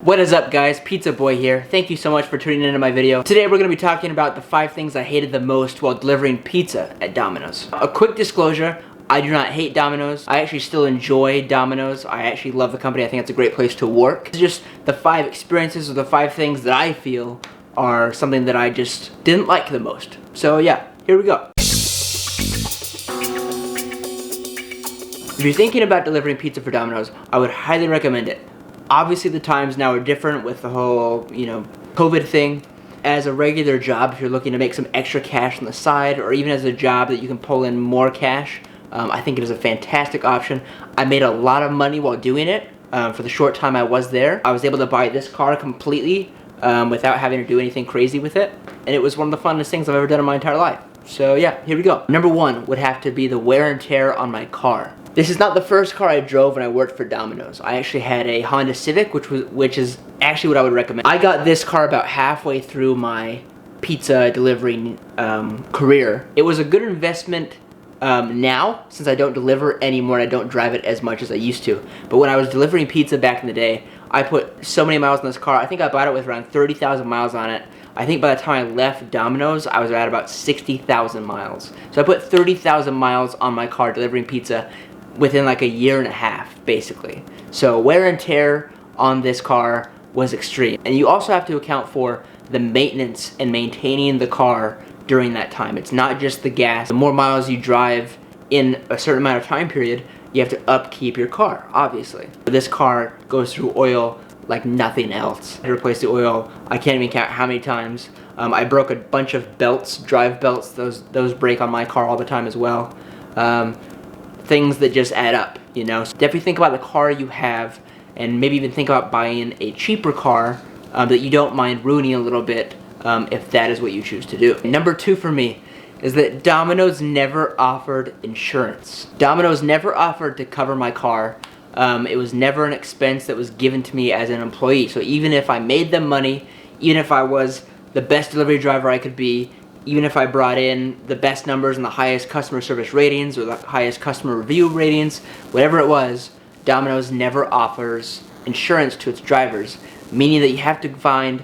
What is up, guys? Pizza Boy here. Thank you so much for tuning into my video. Today we're going to be talking about the 5 things I hated the most while delivering pizza at Domino's. A quick disclosure, I do not hate Domino's. I actually still enjoy Domino's. I actually love the company. I think it's a great place to work. It's just the 5 experiences or the 5 things that I feel are something that I just didn't like the most. So yeah, here we go. If you're thinking about delivering pizza for Domino's, I would highly recommend it. Obviously the times now are different with the whole, COVID thing. As a regular job, if you're looking to make some extra cash on the side, or even as a job that you can pull in more cash, I think it is a fantastic option. I made a lot of money while doing it. For the short time I was there, I was able to buy this car completely without having to do anything crazy with it. And it was one of the funnest things I've ever done in my entire life. So yeah, here we go. Number 1 would have to be the wear and tear on my car. This is not the first car I drove when I worked for Domino's. I actually had a Honda Civic, which is actually what I would recommend. I got this car about halfway through my pizza delivering career. It was a good investment now, since I don't deliver anymore and I don't drive it as much as I used to. But when I was delivering pizza back in the day, I put so many miles on this car. I think I bought it with around 30,000 miles on it. I think by the time I left Domino's, I was at about 60,000 miles. So I put 30,000 miles on my car delivering pizza within like a year and a half, basically. So wear and tear on this car was extreme. And you also have to account for the maintenance and maintaining the car during that time. It's not just the gas. The more miles you drive in a certain amount of time period, you have to upkeep your car, obviously. This car goes through oil like nothing else. I replaced the oil, I can't even count how many times. I broke a bunch of belts, drive belts. Those break on my car all the time as well. Things that just add up, So definitely think about the car you have, and maybe even think about buying a cheaper car that you don't mind ruining a little bit if that is what you choose to do. Number 2 for me is that Domino's never offered insurance. Domino's never offered to cover my car. It was never an expense that was given to me as an employee. So even if I made them money, even if I was the best delivery driver I could be, even if I brought in the best numbers and the highest customer service ratings or the highest customer review ratings, whatever it was, Domino's never offers insurance to its drivers, meaning that you have to find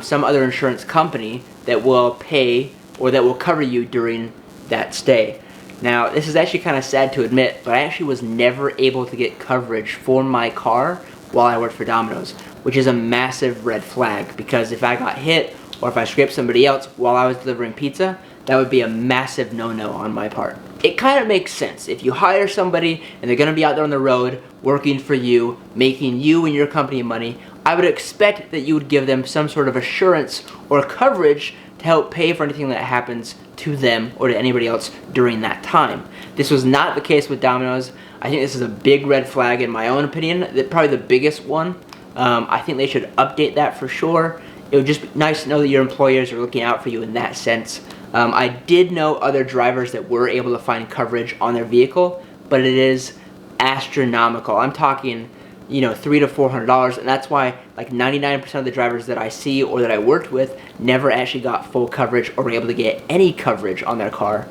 some other insurance company that will pay or that will cover you during that stay. Now, this is actually kind of sad to admit, but I actually was never able to get coverage for my car while I worked for Domino's, which is a massive red flag, because if I got hit or if I scraped somebody else while I was delivering pizza, that would be a massive no-no on my part. It kind of makes sense. If you hire somebody and they're going to be out there on the road working for you, making you and your company money, I would expect that you would give them some sort of assurance or coverage to help pay for anything that happens to them or to anybody else during that time. This was not the case with Domino's. I think this is a big red flag in my own opinion, probably the biggest one. I think they should update that for sure. It would just be nice to know that your employers are looking out for you in that sense. I did know other drivers that were able to find coverage on their vehicle, but it is astronomical. I'm talking, $300 to $400, and that's why like 99% of the drivers that I see or that I worked with never actually got full coverage or were able to get any coverage on their car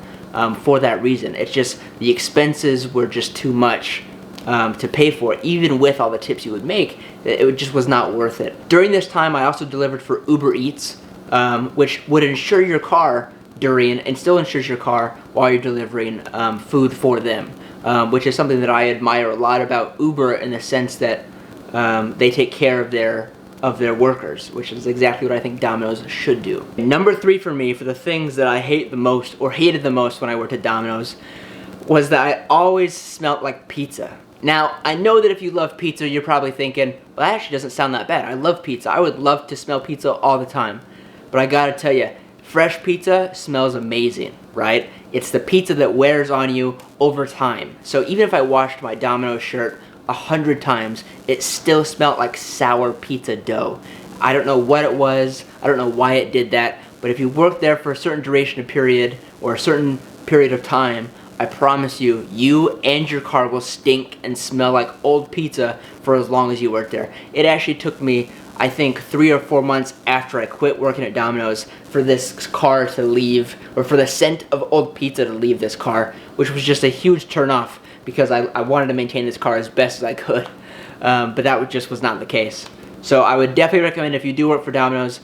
for that reason. It's just the expenses were just too much to pay for, even with all the tips you would make. It just was not worth it. During this time, I also delivered for Uber Eats, which would insure your car during, and still insures your car while you're delivering food for them, which is something that I admire a lot about Uber, in the sense that they take care of their workers, which is exactly what I think Domino's should do. Number 3 for me, for the things that I hate the most, or hated the most when I worked at Domino's, was that I always smelled like pizza. Now, I know that if you love pizza, you're probably thinking, well, that actually doesn't sound that bad. I love pizza. I would love to smell pizza all the time. But I gotta tell you, fresh pizza smells amazing, right? It's the pizza that wears on you over time. So even if I washed my Domino's shirt 100 times, it still smelled like sour pizza dough. I don't know what it was. I don't know why it did that. But if you work there for a certain duration of period, or a certain period of time, I promise you, you and your car will stink and smell like old pizza for as long as you work there. It actually took me, I think, 3 or 4 months after I quit working at Domino's for this car to leave, or for the scent of old pizza to leave this car, which was just a huge turnoff, because I wanted to maintain this car as best as I could. But that just was not the case. So I would definitely recommend, if you do work for Domino's,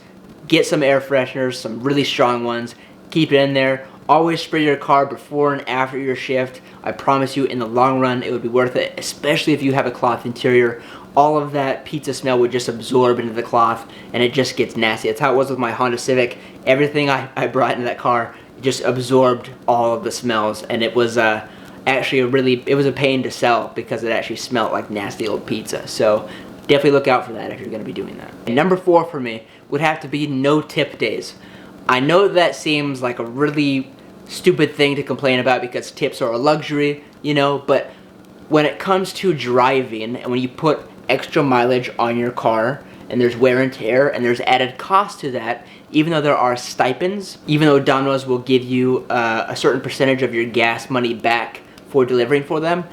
get some air fresheners, some really strong ones. Keep it in there. Always spray your car before and after your shift. I promise you, in the long run, it would be worth it, especially if you have a cloth interior. All of that pizza smell would just absorb into the cloth, and it just gets nasty. That's how it was with my Honda Civic. Everything I brought into that car just absorbed all of the smells, and it was actually it was a pain to sell because it actually smelled like nasty old pizza. So definitely look out for that if you're going to be doing that. And number 4 for me would have to be no tip days. I know that seems like a really stupid thing to complain about because tips are a luxury, you know, but when it comes to driving and when you put extra mileage on your car and there's wear and tear and there's added cost to that, even though there are stipends, even though Domino's will give you a certain percentage of your gas money back for delivering for them,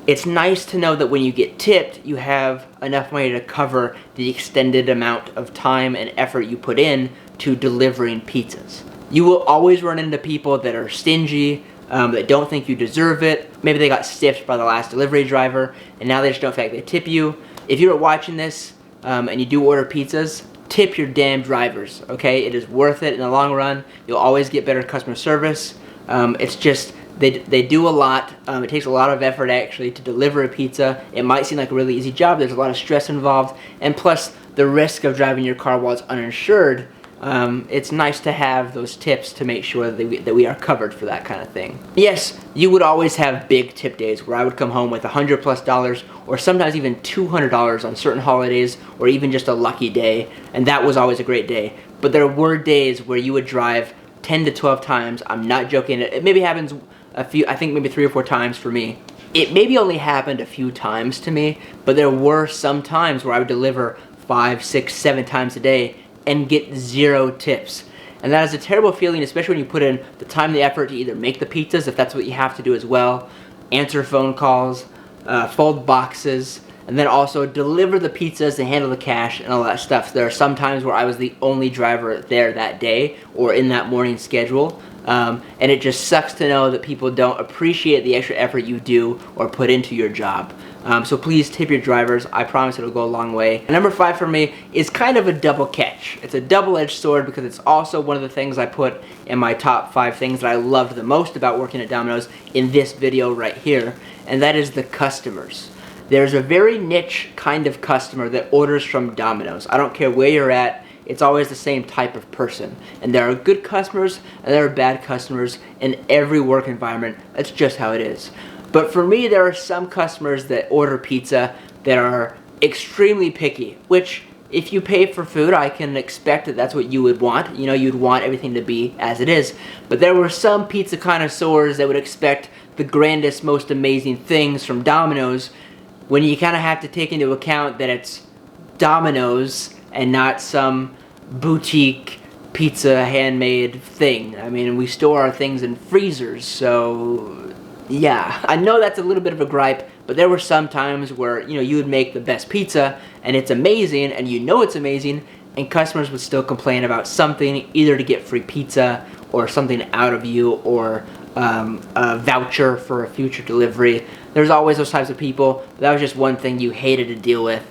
it's nice to know that when you get tipped, you have enough money to cover the extended amount of time and effort you put in to delivering pizzas. You will always run into people that are stingy, that don't think you deserve it. Maybe they got stiffed by the last delivery driver, and now they just don't feel like they tip you. If you're watching this and you do order pizzas, tip your damn drivers, okay? It is worth it in the long run. You'll always get better customer service. It's just, they do a lot. It takes a lot of effort actually to deliver a pizza. It might seem like a really easy job. There's a lot of stress involved, and plus the risk of driving your car while it's uninsured. It's nice to have those tips to make sure that we are covered for that kind of thing. Yes, you would always have big tip days where I would come home with $100+ or sometimes even $200 on certain holidays, or even just a lucky day, and that was always a great day. But there were days where you would drive 10 to 12 times. I'm not joking. It maybe happens I think maybe 3 or 4 times for me. It maybe only happened a few times to me, but there were some times where I would deliver 5, 6, 7 times a day and get 0 tips. And that is a terrible feeling, especially when you put in the time and the effort to either make the pizzas, if that's what you have to do as well, answer phone calls, fold boxes, and then also deliver the pizzas and handle the cash and all that stuff. So there are some times where I was the only driver there that day or in that morning schedule. And it just sucks to know that people don't appreciate the extra effort you do or put into your job. So please tip your drivers. I promise it'll go a long way. And number 5 for me is kind of a double catch. It's a double-edged sword because it's also one of the things I put in my top 5 things that I loved the most about working at Domino's in this video right here, and that is the customers. There's a very niche kind of customer that orders from Domino's. I don't care where you're at. It's always the same type of person. And there are good customers and there are bad customers in every work environment. That's just how it is. But for me, there are some customers that order pizza that are extremely picky, which if you pay for food, I can expect that that's what you would want. You know, you'd want everything to be as it is. But there were some pizza connoisseurs that would expect the grandest, most amazing things from Domino's, when you kind of have to take into account that it's Domino's and not some boutique pizza handmade thing. I mean, we store our things in freezers, so yeah. I know that's a little bit of a gripe, but there were some times where, you know, you would make the best pizza and it's amazing and you know it's amazing, and customers would still complain about something, either to get free pizza or something out of you, or a voucher for a future delivery. There's always those types of people. That was just one thing you hated to deal with,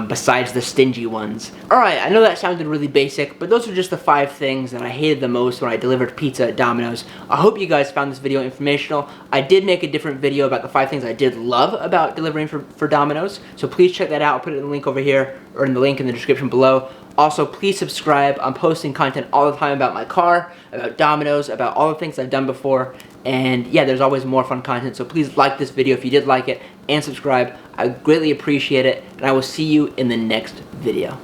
besides the stingy ones. Alright, I know that sounded really basic, but those are just the 5 things that I hated the most when I delivered pizza at Domino's. I hope you guys found this video informational. I did make a different video about the 5 things I did love about delivering for Domino's, so please check that out. I'll put it in the link over here, or in the link in the description below. Also, please subscribe. I'm posting content all the time about my car, about Domino's, about all the things I've done before. And yeah, there's always more fun content, so please like this video if you did like it, and subscribe. I greatly appreciate it, and I will see you in the next video.